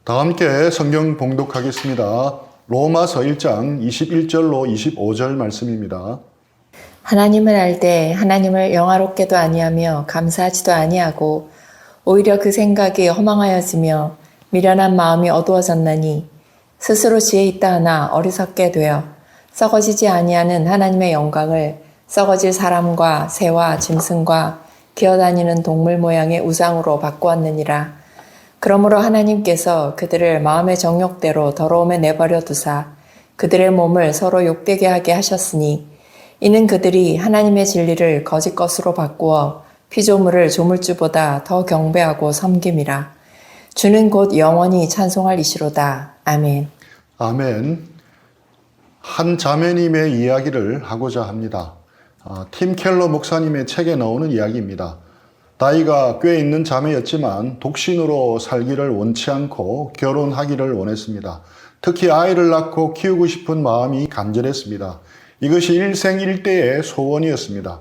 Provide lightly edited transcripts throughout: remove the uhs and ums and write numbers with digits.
다 함께 성경 봉독하겠습니다. 로마서 1장 21절로 25절 말씀입니다. 하나님을 알 때 하나님을 영화롭게도 아니하며 감사하지도 아니하고 오히려 그 생각이 허망하여지며 미련한 마음이 어두워졌나니 스스로 지혜 있다 하나 어리석게 되어 썩어지지 아니하는 하나님의 영광을 썩어질 사람과 새와 짐승과 기어다니는 동물 모양의 우상으로 바꾸었느니라. 그러므로 하나님께서 그들을 마음의 정욕대로 더러움에 내버려 두사 그들의 몸을 서로 욕되게 하게 하셨으니 이는 그들이 하나님의 진리를 거짓 것으로 바꾸어 피조물을 조물주보다 더 경배하고 섬김이라. 주는 곧 영원히 찬송할 이시로다. 아멘. 아멘. 한 자매님의 이야기를 하고자 합니다. 팀 켈러 목사님의 책에 나오는 이야기입니다. 나이가 꽤 있는 자매였지만 독신으로 살기를 원치 않고 결혼하기를 원했습니다. 특히 아이를 낳고 키우고 싶은 마음이 간절했습니다. 이것이 일생일대의 소원이었습니다.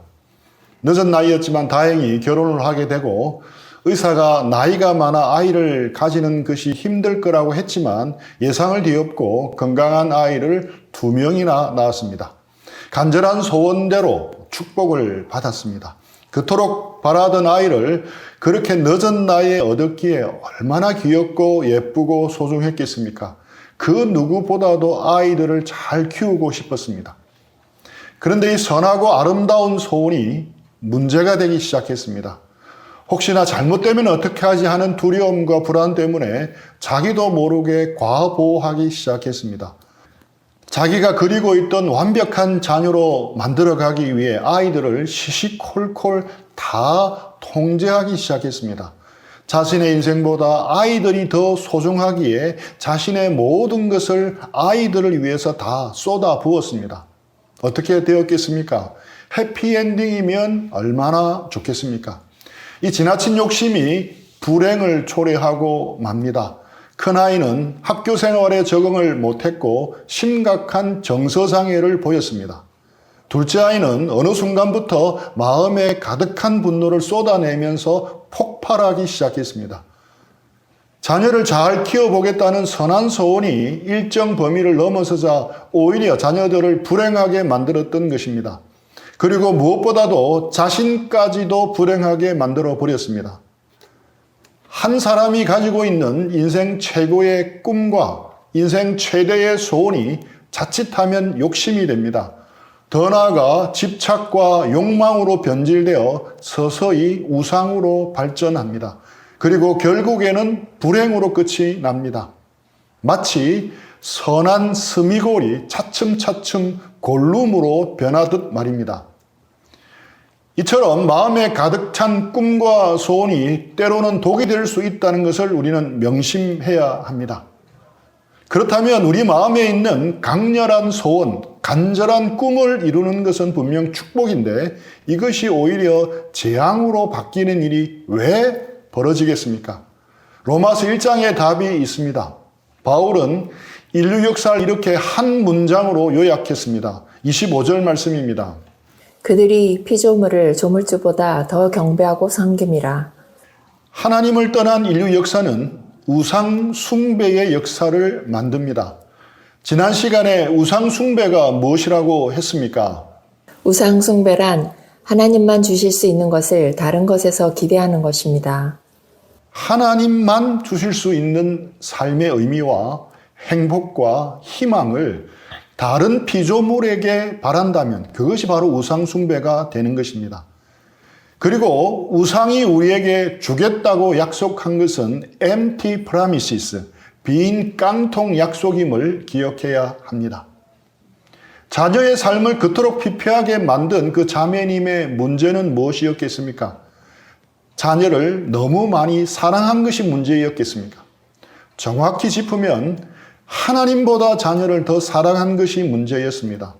늦은 나이였지만 다행히 결혼을 하게 되고 의사가 나이가 많아 아이를 가지는 것이 힘들 거라고 했지만 예상을 뒤엎고 건강한 아이를 2명이나 낳았습니다. 간절한 소원대로 축복을 받았습니다. 그토록 바라던 아이를 그렇게 늦은 나이에 얻었기에 얼마나 귀엽고 예쁘고 소중했겠습니까? 그 누구보다도 아이들을 잘 키우고 싶었습니다. 그런데 이 선하고 아름다운 소원이 문제가 되기 시작했습니다. 혹시나 잘못되면 어떻게 하지 하는 두려움과 불안 때문에 자기도 모르게 과보호하기 시작했습니다. 자기가 그리고 있던 완벽한 자녀로 만들어가기 위해 아이들을 시시콜콜 다 통제하기 시작했습니다. 자신의 인생보다 아이들이 더 소중하기에 자신의 모든 것을 아이들을 위해서 다 쏟아 부었습니다. 어떻게 되었겠습니까? 해피엔딩이면 얼마나 좋겠습니까? 이 지나친 욕심이 불행을 초래하고 맙니다. 큰아이는 학교 생활에 적응을 못했고 심각한 정서장애를 보였습니다. 둘째 아이는 어느 순간부터 마음에 가득한 분노를 쏟아내면서 폭발하기 시작했습니다. 자녀를 잘 키워보겠다는 선한 소원이 일정 범위를 넘어서자 오히려 자녀들을 불행하게 만들었던 것입니다. 그리고 무엇보다도 자신까지도 불행하게 만들어 버렸습니다. 한 사람이 가지고 있는 인생 최고의 꿈과 인생 최대의 소원이 자칫하면 욕심이 됩니다. 더 나아가 집착과 욕망으로 변질되어 서서히 우상으로 발전합니다. 그리고 결국에는 불행으로 끝이 납니다. 마치 선한 스미골이 차츰차츰 골룸으로 변하듯 말입니다. 이처럼 마음에 가득 찬 꿈과 소원이 때로는 독이 될 수 있다는 것을 우리는 명심해야 합니다. 그렇다면 우리 마음에 있는 강렬한 소원, 간절한 꿈을 이루는 것은 분명 축복인데 이것이 오히려 재앙으로 바뀌는 일이 왜 벌어지겠습니까? 로마서 1장에 답이 있습니다. 바울은 인류 역사를 이렇게 한 문장으로 요약했습니다. 25절 말씀입니다. 그들이 피조물을 조물주보다 더 경배하고 섬김이라. 하나님을 떠난 인류 역사는 우상 숭배의 역사를 만듭니다. 지난 시간에 우상 숭배가 무엇이라고 했습니까? 우상 숭배란 하나님만 주실 수 있는 것을 다른 것에서 기대하는 것입니다. 하나님만 주실 수 있는 삶의 의미와 행복과 희망을 다른 피조물에게 바란다면 그것이 바로 우상 숭배가 되는 것입니다. 그리고 우상이 우리에게 주겠다고 약속한 것은 empty promises, 빈 깡통 약속임을 기억해야 합니다. 자녀의 삶을 그토록 피폐하게 만든 그 자매님의 문제는 무엇이었겠습니까? 자녀를 너무 많이 사랑한 것이 문제였겠습니까? 정확히 짚으면 하나님보다 자녀를 더 사랑한 것이 문제였습니다.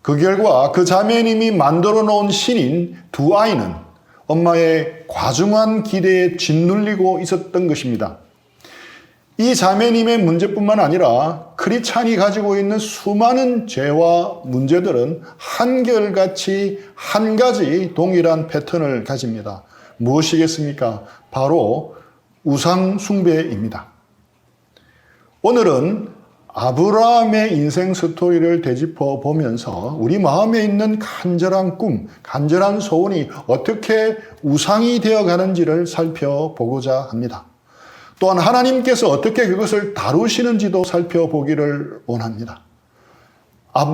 그 결과 그 자매님이 만들어 놓은 신인 2아이는 엄마의 과중한 기대에 짓눌리고 있었던 것입니다. 이 자매님의 문제뿐만 아니라 크리스찬이 가지고 있는 수많은 죄와 문제들은 한결같이 한 가지 동일한 패턴을 가집니다. 무엇이겠습니까? 바로 우상 숭배입니다. 오늘은 아브라함의 인생 스토리를 되짚어 보면서 우리 마음에 있는 간절한 꿈, 간절한 소원이 어떻게 우상이 되어 가는지를 살펴보고자 합니다. 또한 하나님께서 어떻게 그것을 다루시는지도 살펴보기를 원합니다.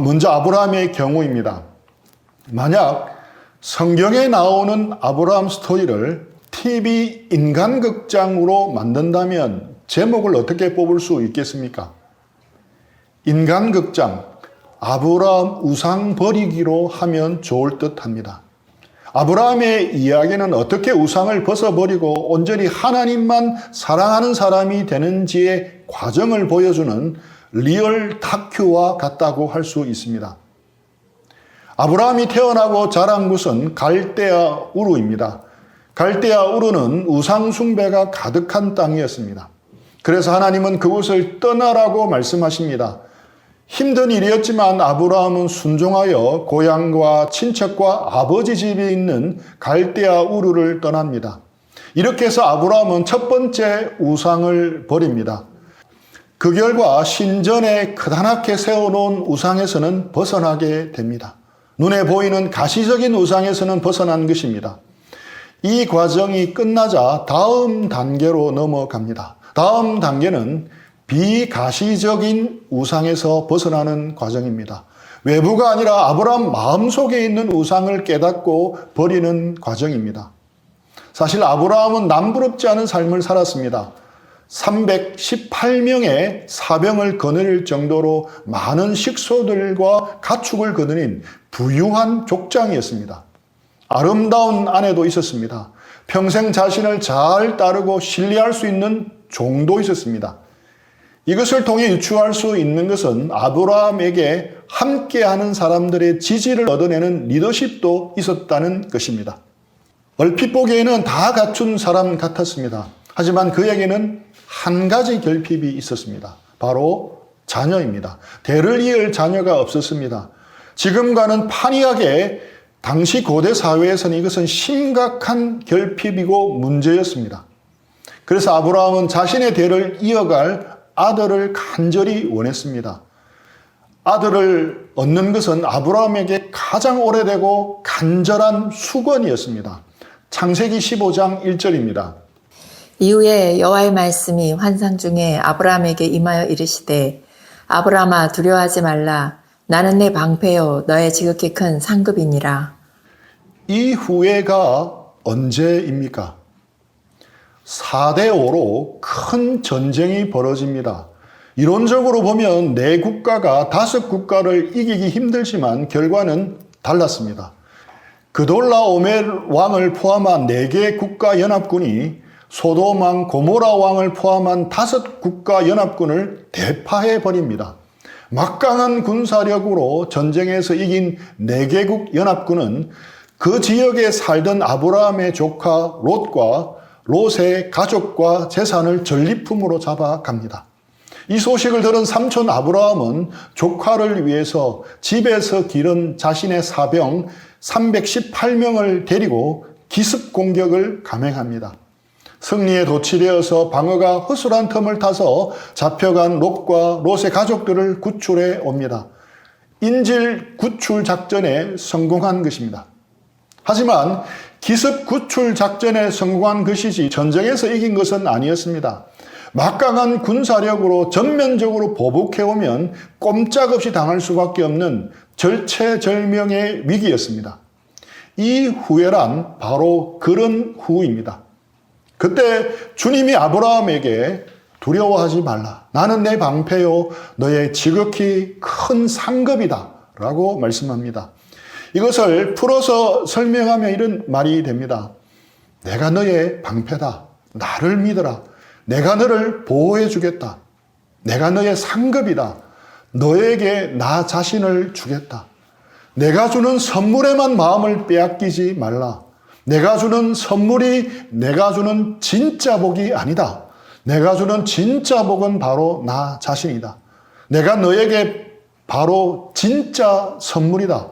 먼저 아브라함의 경우입니다. 만약 성경에 나오는 아브라함 스토리를 TV 인간극장으로 만든다면 제목을 어떻게 뽑을 수 있겠습니까? 인간극장, 아브라함 우상 버리기로 하면 좋을 듯 합니다. 아브라함의 이야기는 어떻게 우상을 벗어버리고 온전히 하나님만 사랑하는 사람이 되는지의 과정을 보여주는 리얼 다큐와 같다고 할 수 있습니다. 아브라함이 태어나고 자란 곳은 갈대아 우르입니다. 갈대아 우르는 우상 숭배가 가득한 땅이었습니다. 그래서 하나님은 그곳을 떠나라고 말씀하십니다. 힘든 일이었지만 아브라함은 순종하여 고향과 친척과 아버지 집에 있는 갈대아 우르를 떠납니다. 이렇게 해서 아브라함은 첫 번째 우상을 버립니다. 그 결과 신전에 크다랗게 세워놓은 우상에서는 벗어나게 됩니다. 눈에 보이는 가시적인 우상에서는 벗어난 것입니다. 이 과정이 끝나자 다음 단계로 넘어갑니다. 다음 단계는 비가시적인 우상에서 벗어나는 과정입니다. 외부가 아니라 아브라함 마음속에 있는 우상을 깨닫고 버리는 과정입니다. 사실 아브라함은 남부럽지 않은 삶을 살았습니다. 318명의 사병을 거느릴 정도로 많은 식소들과 가축을 거느린 부유한 족장이었습니다. 아름다운 아내도 있었습니다. 평생 자신을 잘 따르고 신뢰할 수 있는 종도 있었습니다. 이것을 통해 유추할 수 있는 것은 아브라함에게 함께하는 사람들의 지지를 얻어내는 리더십도 있었다는 것입니다. 얼핏 보기에는 다 갖춘 사람 같았습니다. 하지만 그에게는 한 가지 결핍이 있었습니다. 바로 자녀입니다. 대를 이을 자녀가 없었습니다. 지금과는 판이하게 당시 고대 사회에서는 이것은 심각한 결핍이고 문제였습니다. 그래서 아브라함은 자신의 대를 이어갈 아들을 간절히 원했습니다. 아들을 얻는 것은 아브라함에게 가장 오래되고 간절한 수건이었습니다. 창세기 15장 1절입니다. 이후에 여호와의 말씀이 환상 중에 아브라함에게 임하여 이르시되 아브라함아 두려워하지 말라 나는 내 방패요 너의 지극히 큰 상급이니라. 이 후회가 언제입니까? 4대5로 큰 전쟁이 벌어집니다. 이론적으로 보면 네 국가가 5국가를 이기기 힘들지만 결과는 달랐습니다. 그돌라오멜 왕을 포함한 4개 국가 연합군이 소돔 왕 고모라 왕을 포함한 5국가 연합군을 대파해 버립니다. 막강한 군사력으로 전쟁에서 이긴 4개국 연합군은 그 지역에 살던 아브라함의 조카 롯과 롯의 가족과 재산을 전리품으로 잡아갑니다. 이 소식을 들은 삼촌 아브라함은 조카를 위해서 집에서 기른 자신의 사병 318명을 데리고 기습 공격을 감행합니다. 승리에 도취되어서 방어가 허술한 틈을 타서 잡혀간 롯과 롯의 가족들을 구출해 옵니다. 인질 구출 작전에 성공한 것입니다. 하지만 기습 구출 작전에 성공한 것이지 전쟁에서 이긴 것은 아니었습니다. 막강한 군사력으로 전면적으로 보복해오면 꼼짝없이 당할 수밖에 없는 절체절명의 위기였습니다. 이 후회란 바로 그런 후입니다. 그때 주님이 아브라함에게 두려워하지 말라. 나는 내 방패요. 너의 지극히 큰 상급이다. 라고 말씀합니다. 이것을 풀어서 설명하면 이런 말이 됩니다. 내가 너의 방패다. 나를 믿어라. 내가 너를 보호해 주겠다. 내가 너의 상급이다. 너에게 나 자신을 주겠다. 내가 주는 선물에만 마음을 빼앗기지 말라. 내가 주는 선물이 내가 주는 진짜 복이 아니다. 내가 주는 진짜 복은 바로 나 자신이다. 내가 너에게 바로 진짜 선물이다.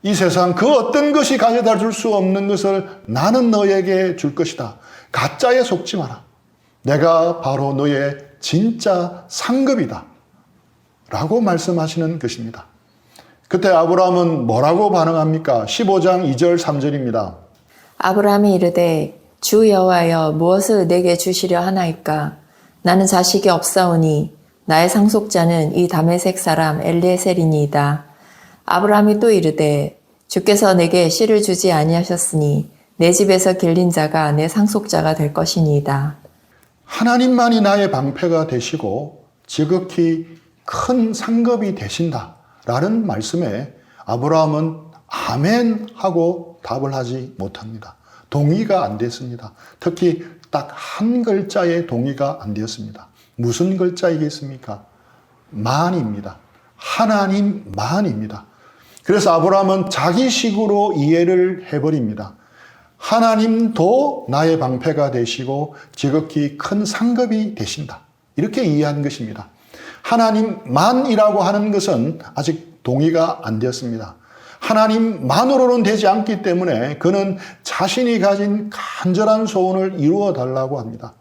이 세상 그 어떤 것이 가져다 줄 수 없는 것을 나는 너에게 줄 것이다. 가짜에 속지 마라. 내가 바로 너의 진짜 상급이다 라고 말씀하시는 것입니다. 그때 아브라함은 뭐라고 반응합니까? 15장 2절 3절입니다. 아브라함이 이르되 주 여호와여 무엇을 내게 주시려 하나이까? 나는 자식이 없사오니 나의 상속자는 이 다메섹 사람 엘리에셀이니이다. 아브라함이 또 이르되 주께서 내게 씨를 주지 아니하셨으니 내 집에서 길린 자가 내 상속자가 될 것이니이다. 하나님만이 나의 방패가 되시고 지극히 큰 상급이 되신다 라는 말씀에 아브라함은 아멘 하고 답을 하지 못합니다. 동의가 안 됐습니다. 특히 딱 한 글자의 동의가 안 되었습니다. 무슨 글자이겠습니까? 만입니다. 하나님만입니다. 그래서 아브라함은 자기식으로 이해를 해버립니다. 하나님도 나의 방패가 되시고 지극히 큰 상급이 되신다. 이렇게 이해한 것입니다. 하나님만이라고 하는 것은 아직 동의가 안 되었습니다. 하나님만으로는 되지 않기 때문에 그는 자신이 가진 간절한 소원을 이루어 달라고 합니다.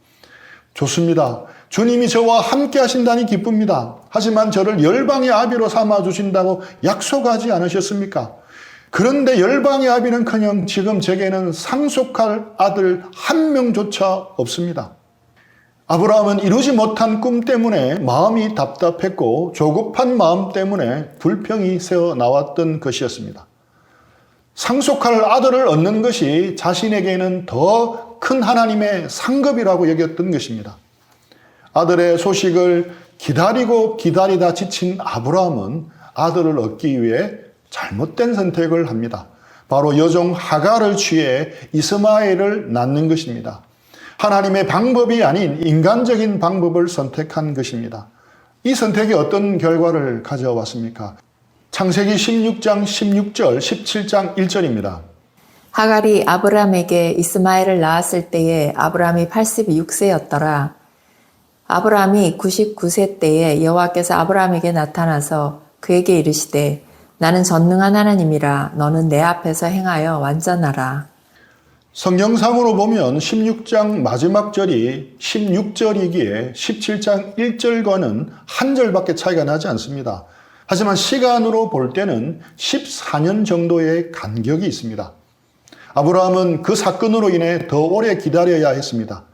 좋습니다. 주님이 저와 함께 하신다니 기쁩니다. 하지만 저를 열방의 아비로 삼아 주신다고 약속하지 않으셨습니까? 그런데 열방의 아비는커녕 지금 제게는 상속할 아들 한 명조차 없습니다. 아브라함은 이루지 못한 꿈 때문에 마음이 답답했고 조급한 마음 때문에 불평이 새어나왔던 것이었습니다. 상속할 아들을 얻는 것이 자신에게는 더 큰 하나님의 상급이라고 여겼던 것입니다. 아들의 소식을 기다리고 기다리다 지친 아브라함은 아들을 얻기 위해 잘못된 선택을 합니다. 바로 여종 하갈을 취해 이스마엘을 낳는 것입니다. 하나님의 방법이 아닌 인간적인 방법을 선택한 것입니다. 이 선택이 어떤 결과를 가져왔습니까? 창세기 16장 16절, 17장 1절입니다. 하갈이 아브라함에게 이스마엘을 낳았을 때에 아브라함이 86세였더라. 아브라함이 99세 때에 여호와께서 아브라함에게 나타나서 그에게 이르시되 나는 전능한 하나님이라 너는 내 앞에서 행하여 완전하라. 성경상으로 보면 16장 마지막 절이 16절이기에 17장 1절과는 한 절밖에 차이가 나지 않습니다. 하지만 시간으로 볼 때는 14년 정도의 간격이 있습니다. 아브라함은 그 사건으로 인해 더 오래 기다려야 했습니다.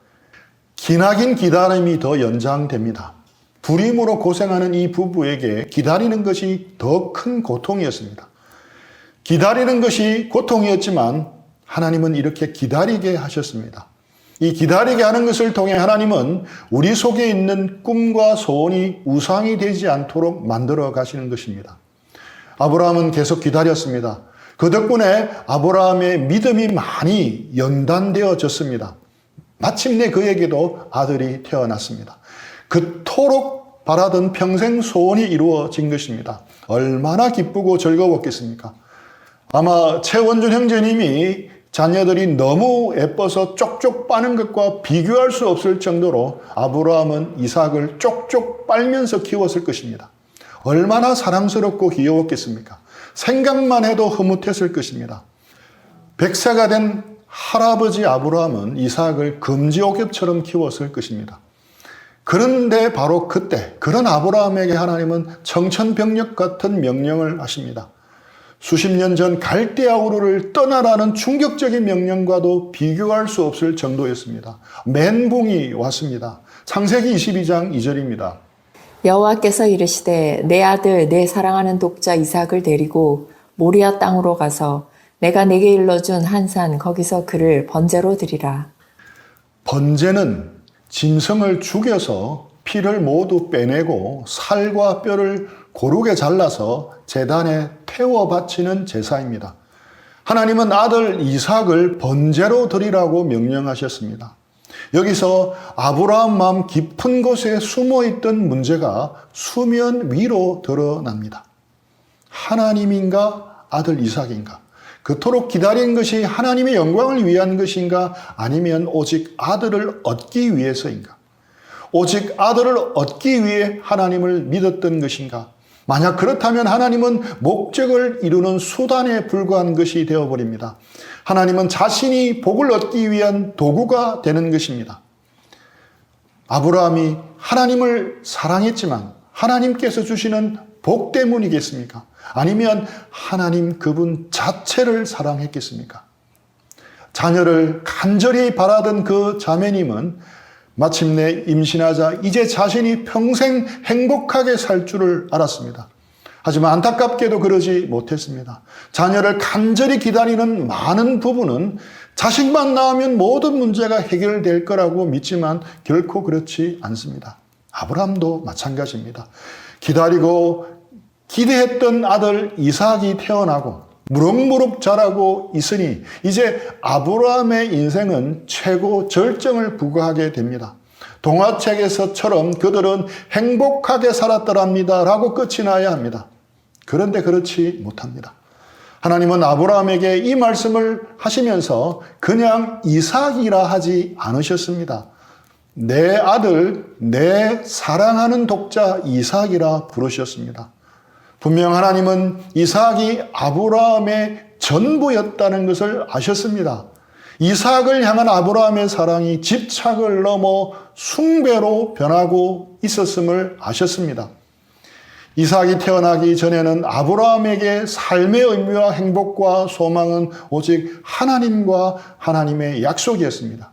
기나긴 기다림이 더 연장됩니다. 불임으로 고생하는 이 부부에게 기다리는 것이 더 큰 고통이었습니다. 기다리는 것이 고통이었지만 하나님은 이렇게 기다리게 하셨습니다. 이 기다리게 하는 것을 통해 하나님은 우리 속에 있는 꿈과 소원이 우상이 되지 않도록 만들어 가시는 것입니다. 아브라함은 계속 기다렸습니다. 그 덕분에 아브라함의 믿음이 많이 연단되어졌습니다. 마침내 그에게도 아들이 태어났습니다. 그토록 바라던 평생 소원이 이루어진 것입니다. 얼마나 기쁘고 즐거웠겠습니까? 아마 최원준 형제님이 자녀들이 너무 예뻐서 쪽쪽 빠는 것과 비교할 수 없을 정도로 아브라함은 이삭을 쪽쪽 빨면서 키웠을 것입니다. 얼마나 사랑스럽고 귀여웠겠습니까? 생각만 해도 흐뭇했을 것입니다. 100세가 된 할아버지 아브라함은 이삭을 금지옥엽처럼 키웠을 것입니다. 그런데 바로 그때 그런 아브라함에게 하나님은 청천벽력 같은 명령을 하십니다. 수십 년 전 갈대아 우르를 떠나라는 충격적인 명령과도 비교할 수 없을 정도였습니다. 멘붕이 왔습니다. 창세기 22장 2절입니다. 여호와께서 이르시되 내 아들 내 사랑하는 독자 이삭을 데리고 모리아 땅으로 가서 내가 내게 일러준 한 산 거기서 그를 번제로 드리라. 번제는 짐승을 죽여서 피를 모두 빼내고 살과 뼈를 고르게 잘라서 제단에 태워 바치는 제사입니다. 하나님은 아들 이삭을 번제로 드리라고 명령하셨습니다. 여기서 아브라함 마음 깊은 곳에 숨어있던 문제가 수면 위로 드러납니다. 하나님인가 아들 이삭인가? 그토록 기다린 것이 하나님의 영광을 위한 것인가? 아니면 오직 아들을 얻기 위해서인가? 오직 아들을 얻기 위해 하나님을 믿었던 것인가? 만약 그렇다면 하나님은 목적을 이루는 수단에 불과한 것이 되어버립니다. 하나님은 자신이 복을 얻기 위한 도구가 되는 것입니다. 아브라함이 하나님을 사랑했지만 하나님께서 주시는 복 때문이겠습니까? 아니면 하나님 그분 자체를 사랑했겠습니까? 자녀를 간절히 바라던 그 자매님은 마침내 임신하자 이제 자신이 평생 행복하게 살 줄을 알았습니다. 하지만 안타깝게도 그러지 못했습니다. 자녀를 간절히 기다리는 많은 부부는 자식만 낳으면 모든 문제가 해결될 거라고 믿지만 결코 그렇지 않습니다. 아브라함도 마찬가지입니다. 기다리고 기대했던 아들 이삭이 태어나고 무럭무럭 자라고 있으니 이제 아브라함의 인생은 최고 절정을 부과하게 됩니다. 동화책에서처럼 그들은 행복하게 살았더랍니다 라고 끝이 나야 합니다. 그런데 그렇지 못합니다. 하나님은 아브라함에게 이 말씀을 하시면서 그냥 이삭이라 하지 않으셨습니다. 내 아들, 내 사랑하는 독자 이삭이라 부르셨습니다. 분명 하나님은 이삭이 아브라함의 전부였다는 것을 아셨습니다. 이삭을 향한 아브라함의 사랑이 집착을 넘어 숭배로 변하고 있었음을 아셨습니다. 이삭이 태어나기 전에는 아브라함에게 삶의 의미와 행복과 소망은 오직 하나님과 하나님의 약속이었습니다.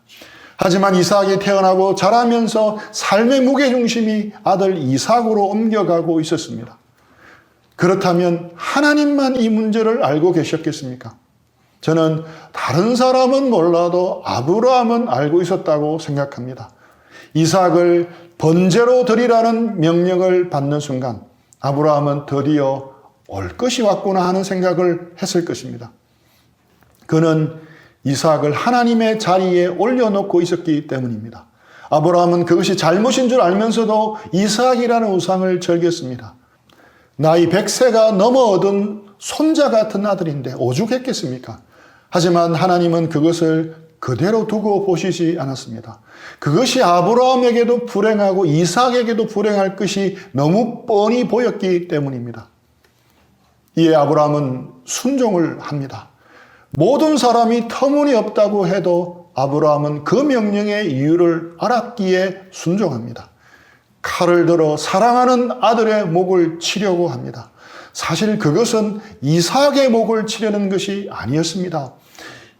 하지만 이삭이 태어나고 자라면서 삶의 무게중심이 아들 이삭으로 옮겨가고 있었습니다. 그렇다면 하나님만 이 문제를 알고 계셨겠습니까? 저는 다른 사람은 몰라도 아브라함은 알고 있었다고 생각합니다. 이삭을 번제로 드리라는 명령을 받는 순간 아브라함은 드디어 올 것이 왔구나 하는 생각을 했을 것입니다. 그는 이삭을 하나님의 자리에 올려놓고 있었기 때문입니다. 아브라함은 그것이 잘못인 줄 알면서도 이삭이라는 우상을 즐겼습니다. 나이 100세가 넘어 얻은 손자 같은 아들인데 오죽했겠습니까? 하지만 하나님은 그것을 그대로 두고 보시지 않았습니다. 그것이 아브라함에게도 불행하고 이삭에게도 불행할 것이 너무 뻔히 보였기 때문입니다. 이에 아브라함은 순종을 합니다. 모든 사람이 터무니없다고 해도 아브라함은 그 명령의 이유를 알았기에 순종합니다. 칼을 들어 사랑하는 아들의 목을 치려고 합니다. 사실 그것은 이삭의 목을 치려는 것이 아니었습니다.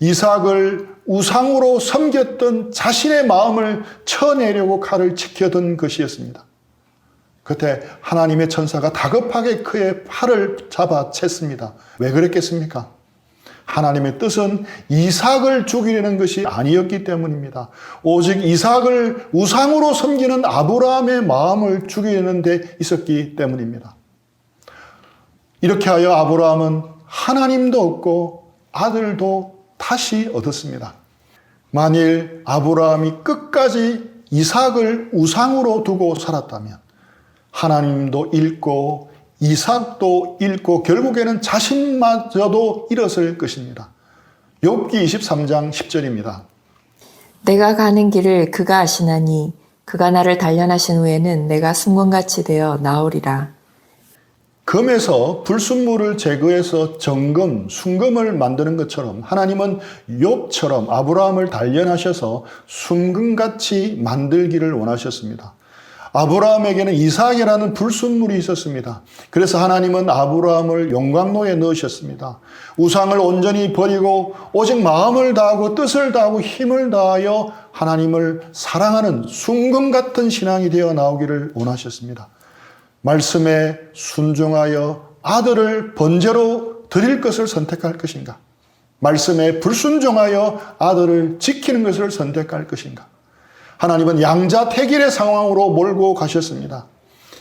이삭을 우상으로 섬겼던 자신의 마음을 쳐내려고 칼을 지켜든 것이었습니다. 그때 하나님의 천사가 다급하게 그의 팔을 잡아 챘습니다. 왜 그랬겠습니까? 하나님의 뜻은 이삭을 죽이려는 것이 아니었기 때문입니다. 오직 이삭을 우상으로 섬기는 아브라함의 마음을 죽이려는 데 있었기 때문입니다. 이렇게 하여 아브라함은 하나님도 얻고 아들도 다시 얻었습니다. 만일 아브라함이 끝까지 이삭을 우상으로 두고 살았다면 하나님도 잃고 이삭도 잃고 결국에는 자신마저도 잃었을 것입니다. 욥기 23장 10절입니다. 내가 가는 길을 그가 아시나니 그가 나를 단련하신 후에는 내가 순금같이 되어 나오리라. 금에서 불순물을 제거해서 정금, 순금을 만드는 것처럼 하나님은 욥처럼 아브라함을 단련하셔서 순금같이 만들기를 원하셨습니다. 아브라함에게는 이삭이라는 불순물이 있었습니다. 그래서 하나님은 아브라함을 용광로에 넣으셨습니다. 우상을 온전히 버리고 오직 마음을 다하고 뜻을 다하고 힘을 다하여 하나님을 사랑하는 순금 같은 신앙이 되어 나오기를 원하셨습니다. 말씀에 순종하여 아들을 번제로 드릴 것을 선택할 것인가? 말씀에 불순종하여 아들을 지키는 것을 선택할 것인가? 하나님은 양자택일의 상황으로 몰고 가셨습니다.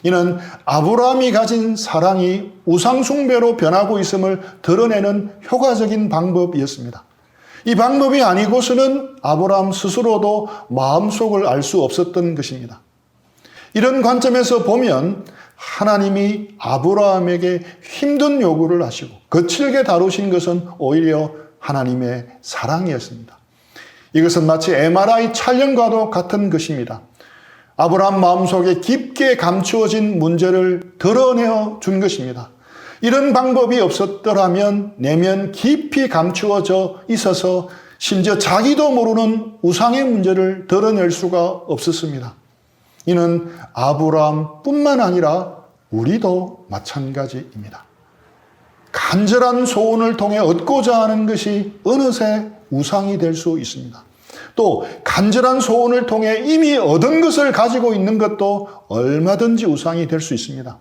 이는 아브라함이 가진 사랑이 우상숭배로 변하고 있음을 드러내는 효과적인 방법이었습니다. 이 방법이 아니고서는 아브라함 스스로도 마음속을 알 수 없었던 것입니다. 이런 관점에서 보면 하나님이 아브라함에게 힘든 요구를 하시고 거칠게 다루신 것은 오히려 하나님의 사랑이었습니다. 이것은 마치 MRI 촬영과도 같은 것입니다. 아브라함 마음속에 깊게 감추어진 문제를 드러내어 준 것입니다. 이런 방법이 없었더라면 내면 깊이 감추어져 있어서 심지어 자기도 모르는 우상의 문제를 드러낼 수가 없었습니다. 이는 아브라함뿐만 아니라 우리도 마찬가지입니다. 간절한 소원을 통해 얻고자 하는 것이 어느새 우상이 될 수 있습니다. 또 간절한 소원을 통해 이미 얻은 것을 가지고 있는 것도 얼마든지 우상이 될 수 있습니다.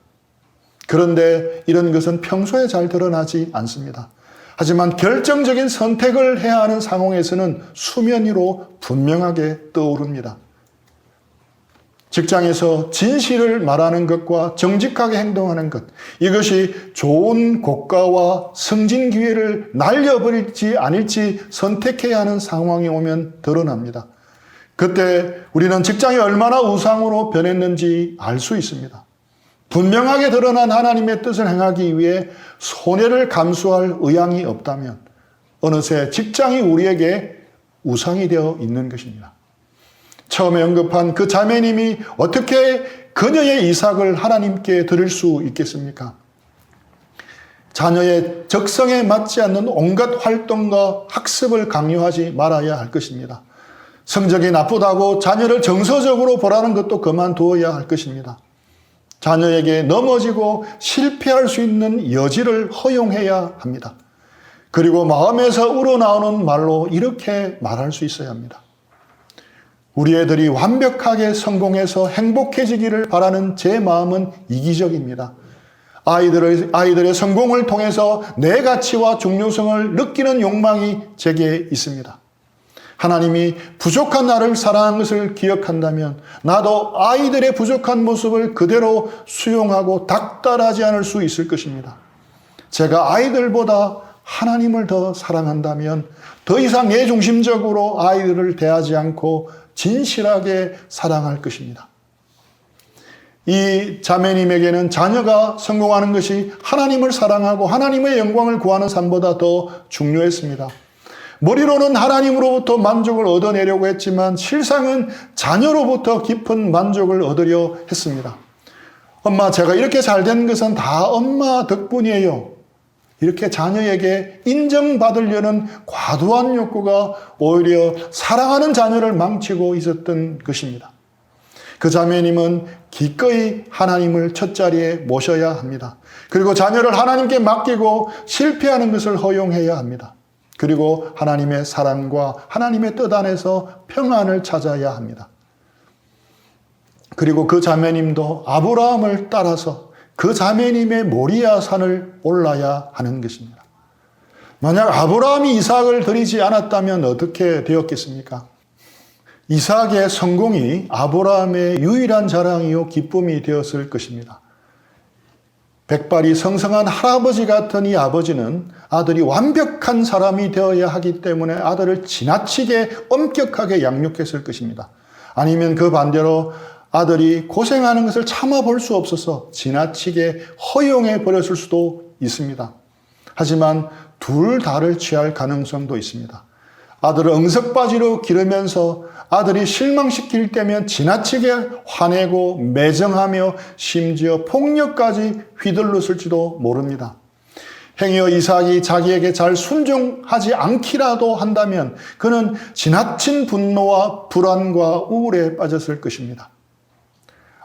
그런데 이런 것은 평소에 잘 드러나지 않습니다. 하지만 결정적인 선택을 해야 하는 상황에서는 수면 위로 분명하게 떠오릅니다. 직장에서 진실을 말하는 것과 정직하게 행동하는 것, 이것이 좋은 고가와 승진 기회를 날려버릴지 아닐지 선택해야 하는 상황이 오면 드러납니다. 그때 우리는 직장이 얼마나 우상으로 변했는지 알 수 있습니다. 분명하게 드러난 하나님의 뜻을 행하기 위해 손해를 감수할 의향이 없다면 어느새 직장이 우리에게 우상이 되어 있는 것입니다. 처음에 언급한 그 자매님이 어떻게 그녀의 이삭을 하나님께 드릴 수 있겠습니까? 자녀의 적성에 맞지 않는 온갖 활동과 학습을 강요하지 말아야 할 것입니다. 성적이 나쁘다고 자녀를 정서적으로 보라는 것도 그만두어야 할 것입니다. 자녀에게 넘어지고 실패할 수 있는 여지를 허용해야 합니다. 그리고 마음에서 우러나오는 말로 이렇게 말할 수 있어야 합니다. 우리 애들이 완벽하게 성공해서 행복해지기를 바라는 제 마음은 이기적입니다. 아이들의 성공을 통해서 내 가치와 중요성을 느끼는 욕망이 제게 있습니다. 하나님이 부족한 나를 사랑한 것을 기억한다면 나도 아이들의 부족한 모습을 그대로 수용하고 닥달하지 않을 수 있을 것입니다. 제가 아이들보다 하나님을 더 사랑한다면 더 이상 내 중심적으로 아이들을 대하지 않고 진실하게 사랑할 것입니다. 이 자매님에게는 자녀가 성공하는 것이 하나님을 사랑하고 하나님의 영광을 구하는 삶보다 더 중요했습니다. 머리로는 하나님으로부터 만족을 얻어내려고 했지만 실상은 자녀로부터 깊은 만족을 얻으려 했습니다. 엄마, 제가 이렇게 잘된 것은 다 엄마 덕분이에요. 이렇게 자녀에게 인정받으려는 과도한 욕구가 오히려 사랑하는 자녀를 망치고 있었던 것입니다. 그 자매님은 기꺼이 하나님을 첫 자리에 모셔야 합니다. 그리고 자녀를 하나님께 맡기고 실패하는 것을 허용해야 합니다. 그리고 하나님의 사랑과 하나님의 뜻 안에서 평안을 찾아야 합니다. 그리고 그 자매님도 아브라함을 따라서 그 자매님의 모리아 산을 올라야 하는 것입니다. 만약 아브라함이 이삭을 드리지 않았다면 어떻게 되었겠습니까? 이삭의 성공이 아브라함의 유일한 자랑이요 기쁨이 되었을 것입니다. 백발이 성성한 할아버지 같은 이 아버지는 아들이 완벽한 사람이 되어야 하기 때문에 아들을 지나치게 엄격하게 양육했을 것입니다. 아니면 그 반대로 아들이 고생하는 것을 참아볼 수 없어서 지나치게 허용해 버렸을 수도 있습니다. 하지만 둘 다를 취할 가능성도 있습니다. 아들을 응석바지로 기르면서 아들이 실망시킬 때면 지나치게 화내고 매정하며 심지어 폭력까지 휘둘렀을지도 모릅니다. 행여 이삭이 자기에게 잘 순종하지 않기라도 한다면 그는 지나친 분노와 불안과 우울에 빠졌을 것입니다.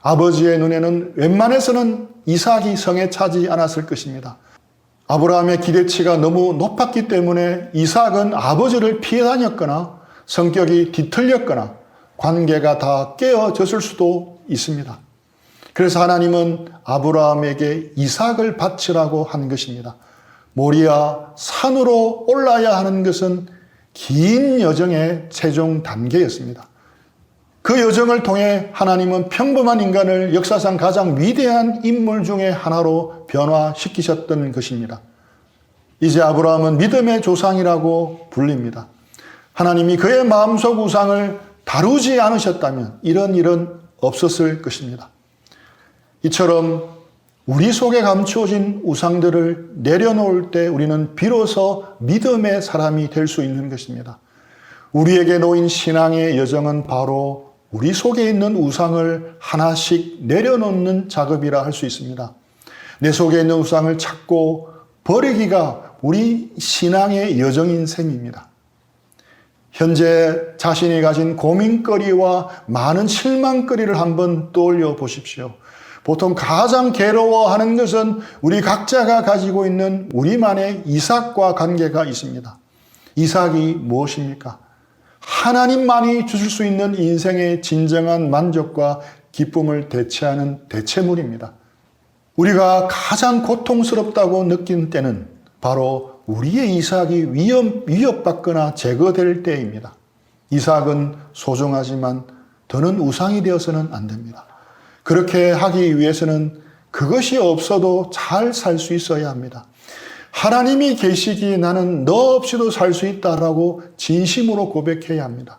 아버지의 눈에는 웬만해서는 이삭이 성에 차지 않았을 것입니다. 아브라함의 기대치가 너무 높았기 때문에 이삭은 아버지를 피해 다녔거나 성격이 뒤틀렸거나 관계가 다 깨어졌을 수도 있습니다. 그래서 하나님은 아브라함에게 이삭을 바치라고 한 것입니다. 모리아 산으로 올라야 하는 것은 긴 여정의 최종 단계였습니다. 그 여정을 통해 하나님은 평범한 인간을 역사상 가장 위대한 인물 중에 하나로 변화시키셨던 것입니다. 이제 아브라함은 믿음의 조상이라고 불립니다. 하나님이 그의 마음속 우상을 다루지 않으셨다면 이런 일은 없었을 것입니다. 이처럼 우리 속에 감추어진 우상들을 내려놓을 때 우리는 비로소 믿음의 사람이 될 수 있는 것입니다. 우리에게 놓인 신앙의 여정은 바로 우리 속에 있는 우상을 하나씩 내려놓는 작업이라 할 수 있습니다. 내 속에 있는 우상을 찾고 버리기가 우리 신앙의 여정인 셈입니다. 현재 자신이 가진 고민거리와 많은 실망거리를 한번 떠올려 보십시오. 보통 가장 괴로워하는 것은 우리 각자가 가지고 있는 우리만의 이삭과 관계가 있습니다. 이삭이 무엇입니까? 하나님만이 주실 수 있는 인생의 진정한 만족과 기쁨을 대체하는 대체물입니다. 우리가 가장 고통스럽다고 느낀 때는 바로 우리의 이삭이 위협받거나 제거될 때입니다. 이삭은 소중하지만 더는 우상이 되어서는 안 됩니다. 그렇게 하기 위해서는 그것이 없어도 잘 살 수 있어야 합니다. 하나님이 계시기에 나는 너 없이도 살 수 있다라고 진심으로 고백해야 합니다.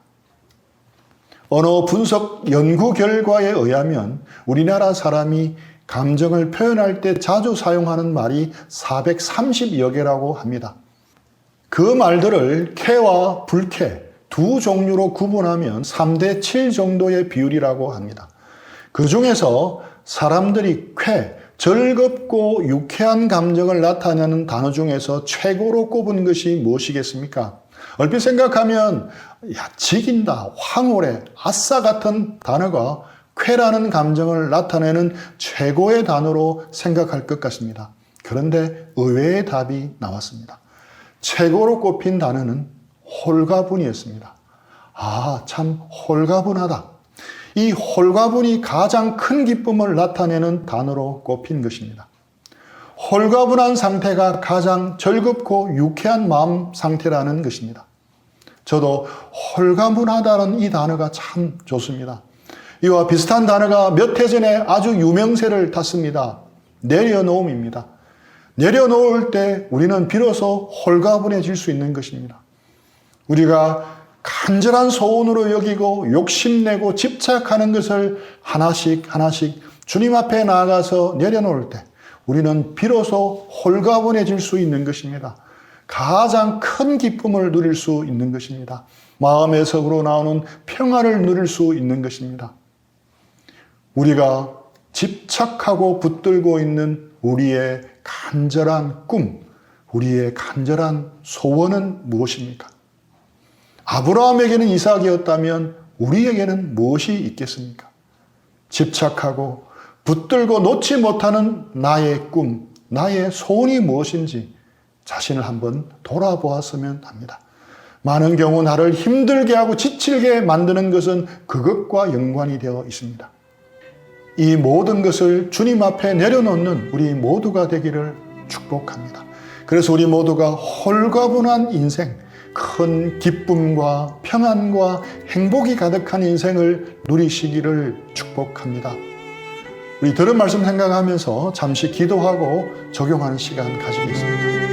언어 분석 연구 결과에 의하면 우리나라 사람이 감정을 표현할 때 자주 사용하는 말이 430여 개라고 합니다. 그 말들을 쾌와 불쾌 두 종류로 구분하면 3대 7 정도의 비율이라고 합니다. 그 중에서 사람들이 쾌, 즐겁고 유쾌한 감정을 나타내는 단어 중에서 최고로 꼽은 것이 무엇이겠습니까? 얼핏 생각하면 지긴다, 황홀해, 아싸 같은 단어가 쾌라는 감정을 나타내는 최고의 단어로 생각할 것 같습니다. 그런데 의외의 답이 나왔습니다. 최고로 꼽힌 단어는 홀가분이었습니다. 참 홀가분하다. 이 홀가분이 가장 큰 기쁨을 나타내는 단어로 꼽힌 것입니다. 홀가분한 상태가 가장 즐겁고 유쾌한 마음 상태라는 것입니다. 저도 홀가분하다는 이 단어가 참 좋습니다. 이와 비슷한 단어가 몇 해 전에 아주 유명세를 탔습니다. 내려놓음입니다. 내려놓을 때 우리는 비로소 홀가분해질 수 있는 것입니다. 우리가 간절한 소원으로 여기고 욕심내고 집착하는 것을 하나씩 주님 앞에 나아가서 내려놓을 때 우리는 비로소 홀가분해질 수 있는 것입니다. 가장 큰 기쁨을 누릴 수 있는 것입니다. 마음에서부로 나오는 평화를 누릴 수 있는 것입니다. 우리가 집착하고 붙들고 있는 우리의 간절한 꿈, 우리의 간절한 소원은 무엇입니까? 아브라함에게는 이삭이었다면 우리에게는 무엇이 있겠습니까? 집착하고 붙들고 놓지 못하는 나의 꿈, 나의 소원이 무엇인지 자신을 한번 돌아보았으면 합니다. 많은 경우 나를 힘들게 하고 지치게 만드는 것은 그것과 연관이 되어 있습니다. 이 모든 것을 주님 앞에 내려놓는 우리 모두가 되기를 축복합니다. 그래서 우리 모두가 홀가분한 인생, 큰 기쁨과 평안과 행복이 가득한 인생을 누리시기를 축복합니다. 우리 들은 말씀 생각하면서 잠시 기도하고 적용하는 시간 가지겠습니다.